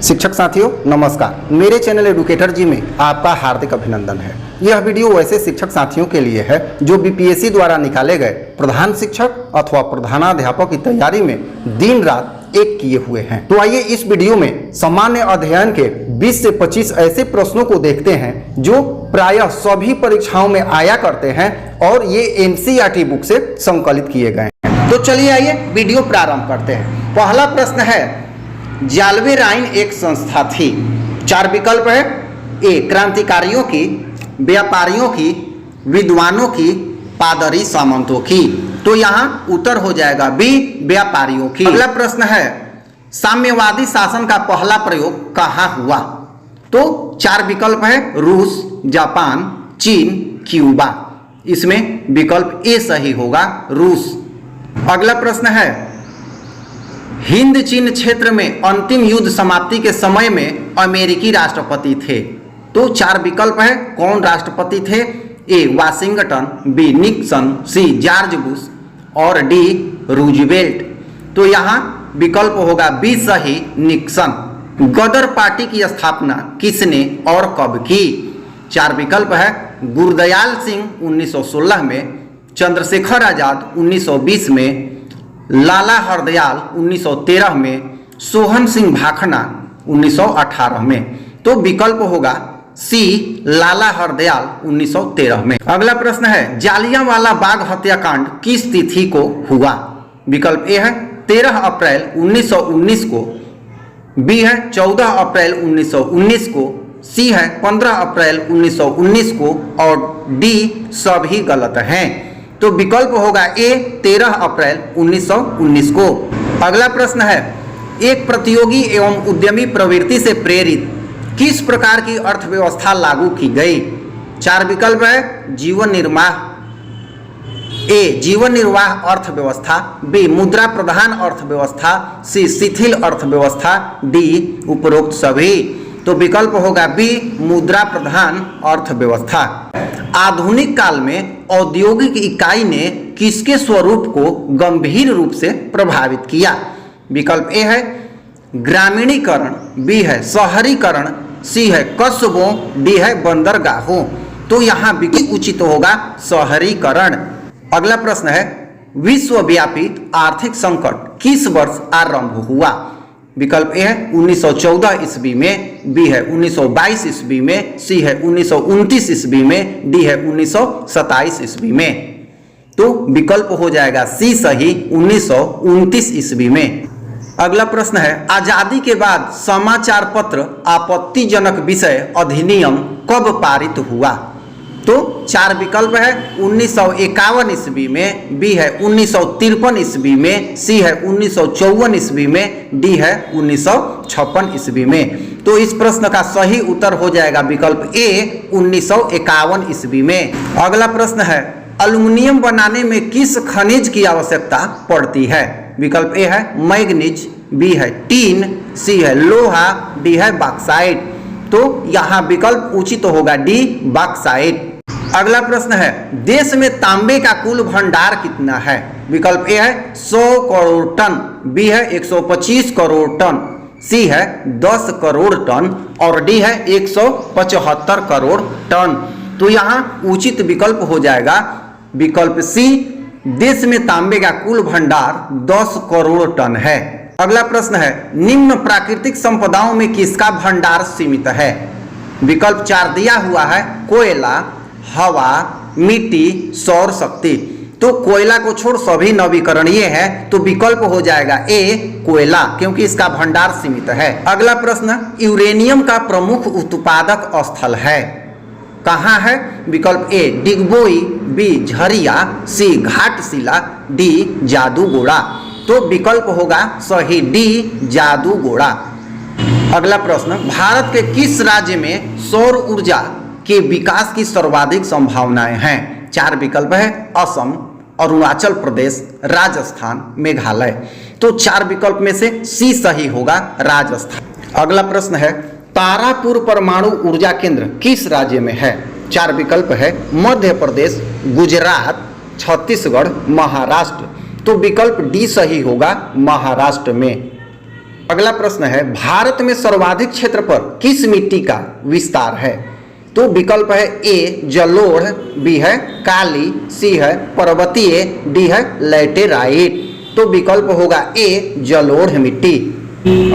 शिक्षक साथियों नमस्कार। मेरे चैनल एडुकेटर जी में आपका हार्दिक अभिनंदन है। यह वीडियो वैसे शिक्षक साथियों के लिए है जो बीपीएससी द्वारा निकाले गए प्रधान शिक्षक अथवा प्रधानाध्यापक की तैयारी में दिन रात एक किए हुए हैं। तो आइए इस वीडियो में सामान्य अध्ययन के 20 से 25 ऐसे प्रश्नों को देखते हैं जो प्रायः सभी परीक्षाओं में आया करते हैं और ये एनसीईआरटी बुक से संकलित किए गए हैं। तो चलिए आइए वीडियो प्रारंभ करते हैं। पहला प्रश्न है, जालवे राइन एक संस्था थी। 4 विकल्प है। ए क्रांतिकारियों की, व्यापारियों की, विद्वानों की, पादरी सामंतों की। तो यहाँ उत्तर हो जाएगा बी व्यापारियों की। अगला प्रश्न है, साम्यवादी शासन का पहला प्रयोग कहाँ हुआ? तो 4 विकल्प है, रूस, जापान, चीन, क्यूबा। इसमें विकल्प ए सही होगा, रूस। अगला प्रश्न है, हिंद चीन क्षेत्र में अंतिम युद्ध समाप्ति के समय में अमेरिकी राष्ट्रपति थे। तो 4 विकल्प है, कौन राष्ट्रपति थे? ए Washington, B Nixon, C George Bush और डी रूजवेल्ट। तो यहाँ विकल्प होगा बी सही, निक्सन। गदर पार्टी की स्थापना किसने और कब की? 4 विकल्प है, गुरदयाल सिंह 1916 में, चंद्रशेखर आजाद 1920 में, लाला हरदयाल 1913 में, सोहन सिंह भाखड़ा 1918 में। तो विकल्प होगा सी लाला हरदयाल 1913 में। अगला प्रश्न है, जालियांवाला बाग हत्याकांड किस तिथि को हुआ? विकल्प ए है 13 अप्रैल 1919 को, बी है 14 अप्रैल 1919 को, सी है 15 अप्रैल 1919 को और डी सभी गलत हैं। तो विकल्प होगा ए 13 अप्रैल 1919 को। अगला प्रश्न है, एक प्रतियोगी एवं उद्यमी प्रवृत्ति से प्रेरित किस प्रकार की अर्थव्यवस्था लागू की गई? 4 विकल्प है, जीवन निर्वाह, ए जीवन निर्वाह अर्थव्यवस्था, बी मुद्रा प्रधान अर्थव्यवस्था, सी शिथिल अर्थव्यवस्था, डी उपरोक्त सभी। तो विकल्प होगा बी मुद्रा प्रधान अर्थव्यवस्था। आधुनिक काल में औद्योगिक इकाई ने किसके स्वरूप को गंभीर रूप से प्रभावित किया? विकल्प ए है ग्रामीणीकरण, बी है शहरीकरण, सी है कस्बों, डी है बंदरगाहों। तो यहाँ विकल्प उचित होगा शहरीकरण। अगला प्रश्न है, विश्वव्यापी आर्थिक संकट किस वर्ष आरंभ हुआ? विकल्प ए है 1914 ईस्वी में, बी है 1922 ईस्वी में, सी है 1929 ईस्वी में, डी है 1927 ईस्वी में। तो विकल्प हो जाएगा सी सही, 1929 ईस्वी में। अगला प्रश्न है, आजादी के बाद समाचार पत्र आपत्तिजनक विषय अधिनियम कब पारित हुआ? तो 4 विकल्प है, 1951 ईस्वी में, बी है 1953 ईस्वी में, सी है 1954 ईस्वी में, डी है 1956 ईस्वी में। तो इस प्रश्न का सही उत्तर हो जाएगा विकल्प ए 1951 ईस्वी में। अगला प्रश्न है, एल्युमिनियम बनाने में किस खनिज की आवश्यकता पड़ती है? विकल्प ए है मैग्नीज, बी है टीन, सी है लोहा, डी है बॉक्साइट। तो यहाँ विकल्प उचित होगा डी बॉक्साइट। अगला प्रश्न है, देश में तांबे का कुल भंडार कितना है? विकल्प ए है 100 करोड़ टन, बी है 125 करोड़ टन, सी है 10 करोड़ टन और डी है 175 करोड़ टन। तो यहाँ उचित विकल्प हो जाएगा विकल्प सी, देश में तांबे का कुल भंडार 10 करोड़ टन है। अगला प्रश्न है, निम्न प्राकृतिक संपदाओं में किसका भंडार सीमित है? विकल्प 4 दिया हुआ है, कोयला, हवा, मिट्टी, सौर शक्ति। तो कोयला को छोड़ सभी नवीकरणीय है, तो विकल्प हो जाएगा ए कोयला, क्योंकि इसका भंडार सीमित है। अगला प्रश्न, यूरेनियम का प्रमुख उत्पादक स्थल है कहाँ है? विकल्प ए डिगबोई, बी झरिया, सी घाटशिला, डी जादूगोड़ा। तो विकल्प होगा सही डी जादूगोड़ा। अगला प्रश्न, भारत के किस राज्य में सौर ऊर्जा के विकास की सर्वाधिक संभावनाएं हैं? 4 विकल्प है, असम, अरुणाचल प्रदेश, राजस्थान, मेघालय। तो 4 विकल्प में से सी सही होगा, राजस्थान। अगला प्रश्न है, तारापुर परमाणु ऊर्जा केंद्र किस राज्य में है? 4 विकल्प है, मध्य प्रदेश, गुजरात, छत्तीसगढ़, महाराष्ट्र। तो विकल्प डी सही होगा, महाराष्ट्र में। अगला प्रश्न है, भारत में सर्वाधिक क्षेत्र पर किस मिट्टी का विस्तार है? तो विकल्प है ए जलोढ़, बी है काली, सी है पर्वतीय, डी है लैटेराइट। तो विकल्प होगा ए जलोढ़ मिट्टी।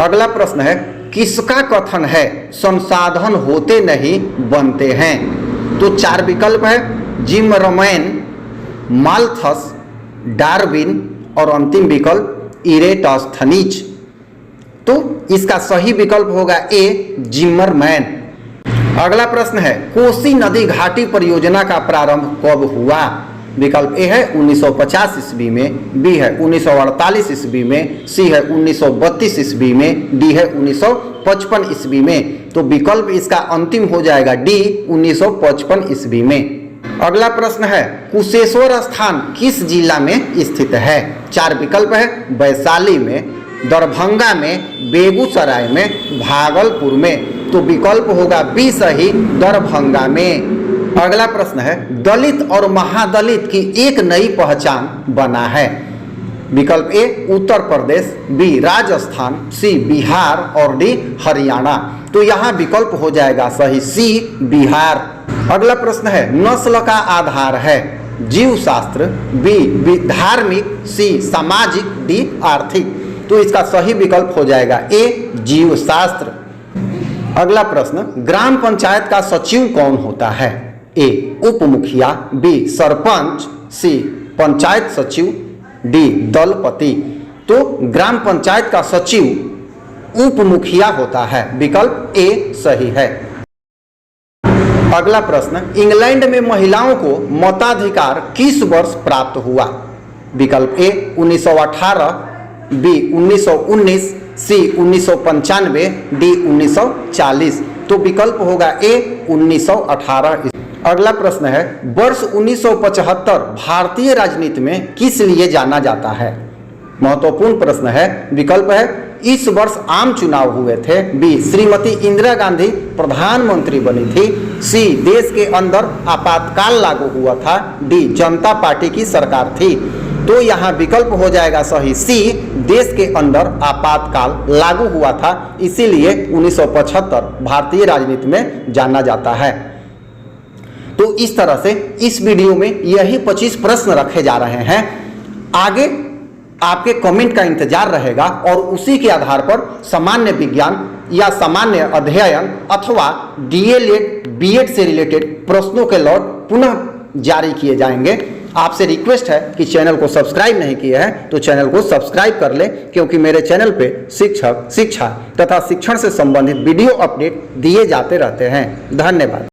अगला प्रश्न है, किसका कथन है संसाधन होते नहीं बनते हैं? तो 4 विकल्प है, जिमरमैन, माल्थस, डार्विन और अंतिम विकल्प इरेटस्थनीज। तो इसका सही विकल्प होगा ए जिमरमैन। अगला प्रश्न है, कोसी नदी घाटी परियोजना का प्रारंभ कब हुआ? विकल्प ए है 1950 ईस्वी में, बी है 1948 ईस्वी में, सी है 1932 ईस्वी में, डी है 1955 ईस्वी में। तो विकल्प इसका अंतिम हो जाएगा डी 1955 ईस्वी में। अगला प्रश्न है, कुशेश्वर स्थान किस जिला में स्थित है? 4 विकल्प है, वैशाली में, दरभंगा में, बेगूसराय में, भागलपुर में। तो विकल्प होगा बी सही, दरभंगा में। अगला प्रश्न है, दलित और महादलित की एक नई पहचान बना है। विकल्प ए उत्तर प्रदेश, बी राजस्थान, सी बिहार और डी हरियाणा। तो यहाँ विकल्प हो जाएगा सही सी बिहार। अगला प्रश्न है, नस्ल का आधार है जीव शास्त्र, बी धार्मिक, सी सामाजिक, डी आर्थिक। तो इसका सही विकल्प हो जाएगा ए जीव शास्त्र। अगला प्रश्न, ग्राम पंचायत का सचिव कौन होता है? ए उप मुखिया, बी सरपंच, सी पंचायत सचिव, डी दलपति। तो ग्राम पंचायत का सचिव उप मुखिया होता है। विकल्प ए सही है। अगला प्रश्न, इंग्लैंड में महिलाओं को मताधिकार किस वर्ष प्राप्त हुआ? विकल्प ए 1918, बी 1919, सी 1995, डी 1940। तो विकल्प होगा ए 1918। अगला प्रश्न है, वर्ष 1975 भारतीय राजनीति में किस लिए जाना जाता है? महत्वपूर्ण प्रश्न है। विकल्प है, इस वर्ष आम चुनाव हुए थे, बी श्रीमती इंदिरा गांधी प्रधानमंत्री बनी थी, सी देश के अंदर आपातकाल लागू हुआ था, डी जनता पार्टी की सरकार थी। तो यहाँ विकल्प हो जाएगा सही सी, देश के अंदर आपातकाल लागू हुआ था, इसीलिए 1975 भारतीय राजनीति में जाना जाता है। तो इस तरह से इस वीडियो में यही 25 प्रश्न रखे जा रहे हैं। आगे आपके कमेंट का इंतजार रहेगा और उसी के आधार पर सामान्य विज्ञान या सामान्य अध्ययन अथवा डीएलएड बीएड से रिलेटेड प्रश्नों के लॉट पुनः जारी किए जाएंगे। आपसे रिक्वेस्ट है कि चैनल को सब्सक्राइब नहीं किए हैं तो चैनल को सब्सक्राइब कर लें, क्योंकि मेरे चैनल पे शिक्षक, शिक्षा तथा शिक्षण से संबंधित वीडियो अपडेट दिए जाते रहते हैं। धन्यवाद।